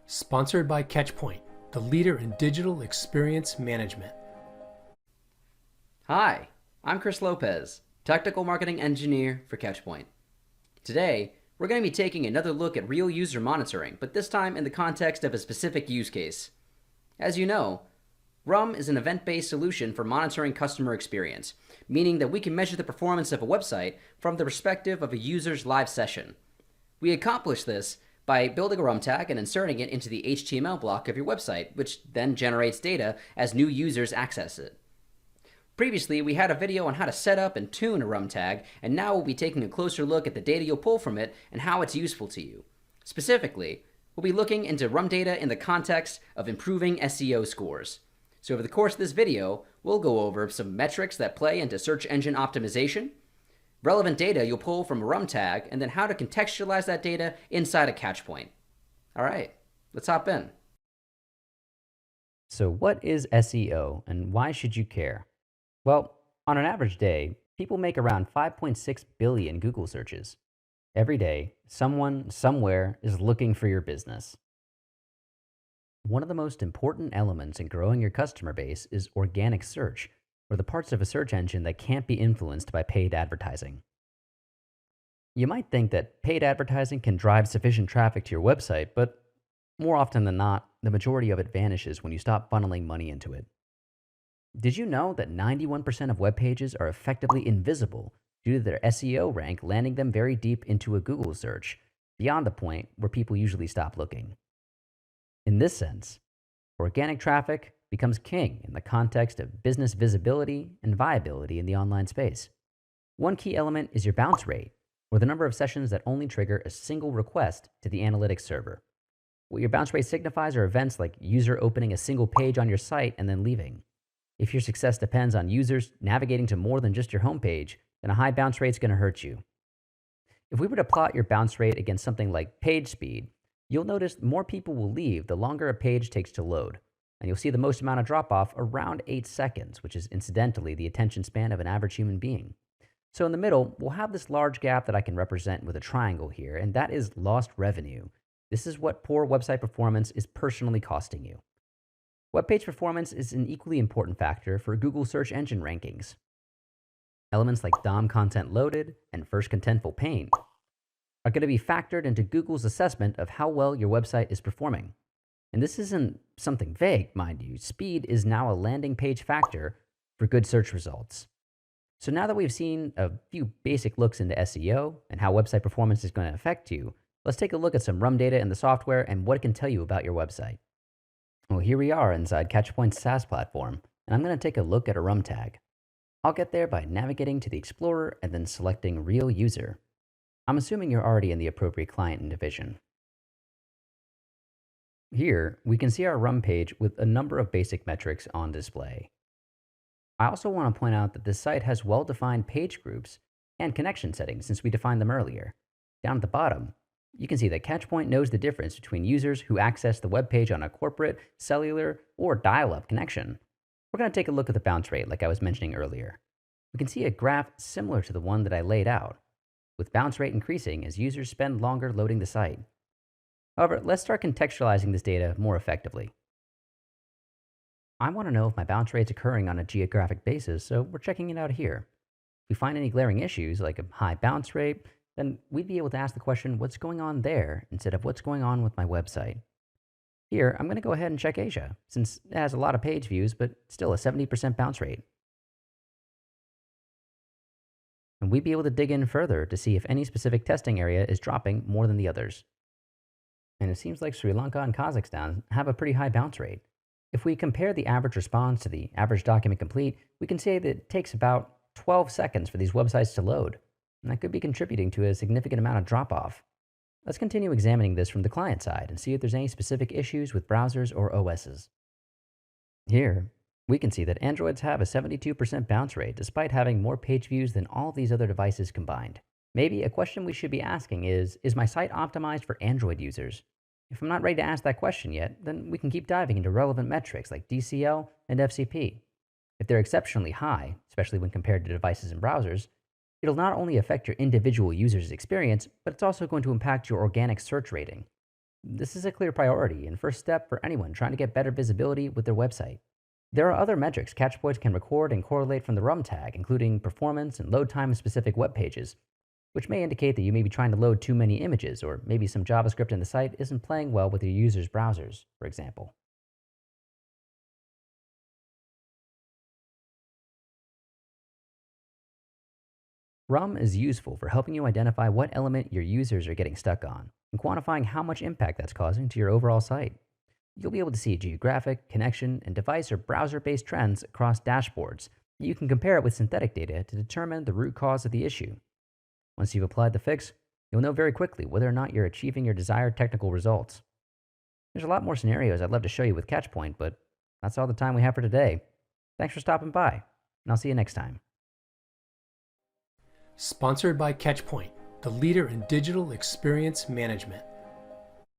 Sponsored by Catchpoint, the leader in digital experience management. Hi, I'm Chris Lopez, Technical Marketing Engineer for Catchpoint. Today, we're going to be taking another look at real user monitoring, but this time in the context of a specific use case. As you know, RUM is an event-based solution for monitoring customer experience, meaning that we can measure the performance of a website from the perspective of a user's live session. We accomplish this by building a RUM tag and inserting it into the HTML block of your website, which then generates data as new users access it. Previously, we had a video on how to set up and tune a RUM tag, and now we'll be taking a closer look at the data you'll pull from it and how it's useful to you. Specifically, we'll be looking into RUM data in the context of improving SEO scores. So over the course of this video, we'll go over some metrics that play into search engine optimization, relevant data you'll pull from a RUM tag, and then how to contextualize that data inside a Catchpoint. All right, let's hop in. So what is SEO and why should you care? Well, on an average day, people make around 5.6 billion Google searches. Every day, someone, somewhere is looking for your business. One of the most important elements in growing your customer base is organic search, or the parts of a search engine that can't be influenced by paid advertising. You might think that paid advertising can drive sufficient traffic to your website, but more often than not, the majority of it vanishes when you stop funneling money into it. Did you know that 91% of web pages are effectively invisible due to their SEO rank landing them very deep into a Google search, beyond the point where people usually stop looking? In this sense, organic traffic becomes king in the context of business visibility and viability in the online space. One key element is your bounce rate, or the number of sessions that only trigger a single request to the analytics server. What your bounce rate signifies are events like user opening a single page on your site and then leaving. If your success depends on users navigating to more than just your homepage, then a high bounce rate is going to hurt you. If we were to plot your bounce rate against something like page speed, you'll notice more people will leave the longer a page takes to load, and you'll see the most amount of drop-off around 8 seconds, which is incidentally the attention span of an average human being. So in the middle, we'll have this large gap that I can represent with a triangle here, and that is lost revenue. This is what poor website performance is personally costing you. Web page performance is an equally important factor for Google search engine rankings. Elements like DOM content loaded and first contentful paint are going to be factored into Google's assessment of how well your website is performing. And this isn't something vague, mind you. Speed is now a landing page factor for good search results. So now that we've seen a few basic looks into SEO and how website performance is going to affect you, let's take a look at some RUM data in the software and what it can tell you about your website. Well, here we are inside Catchpoint's SaaS platform, and I'm going to take a look at a RUM tag. I'll get there by navigating to the Explorer and then selecting Real User. I'm assuming you're already in the appropriate client and division. Here, we can see our RUM page with a number of basic metrics on display. I also want to point out that this site has well-defined page groups and connection settings since we defined them earlier. Down at the bottom, you can see that Catchpoint knows the difference between users who access the web page on a corporate, cellular, or dial-up connection. We're going to take a look at the bounce rate like I was mentioning earlier. We can see a graph similar to the one that I laid out, with bounce rate increasing as users spend longer loading the site. However, let's start contextualizing this data more effectively. I want to know if my bounce rate's occurring on a geographic basis, so we're checking it out here. If we find any glaring issues like a high bounce rate, then we'd be able to ask the question, what's going on there, instead of what's going on with my website. Here, I'm going to go ahead and check Asia, since it has a lot of page views, but still a 70% bounce rate. And we'd be able to dig in further to see if any specific testing area is dropping more than the others. And it seems like Sri Lanka and Kazakhstan have a pretty high bounce rate. If we compare the average response to the average document complete, we can say that it takes about 12 seconds for these websites to load. And that could be contributing to a significant amount of drop-off. Let's continue examining this from the client side and see if there's any specific issues with browsers or OSs. Here, we can see that Androids have a 72% bounce rate despite having more page views than all of these other devices combined. Maybe a question we should be asking is my site optimized for Android users? If I'm not ready to ask that question yet, then we can keep diving into relevant metrics like DCL and FCP. If they're exceptionally high, especially when compared to devices and browsers, it'll not only affect your individual user's experience, but it's also going to impact your organic search rating. This is a clear priority and first step for anyone trying to get better visibility with their website. There are other metrics Catchpoint can record and correlate from the RUM tag, including performance and load time of specific web pages, which may indicate that you may be trying to load too many images, or maybe some JavaScript in the site isn't playing well with your users' browsers, for example. RUM is useful for helping you identify what element your users are getting stuck on and quantifying how much impact that's causing to your overall site. You'll be able to see geographic, connection, and device or browser-based trends across dashboards. You can compare it with synthetic data to determine the root cause of the issue. Once you've applied the fix, you'll know very quickly whether or not you're achieving your desired technical results. There's a lot more scenarios I'd love to show you with Catchpoint, but that's all the time we have for today. Thanks for stopping by, and I'll see you next time. Sponsored by Catchpoint, the leader in digital experience management.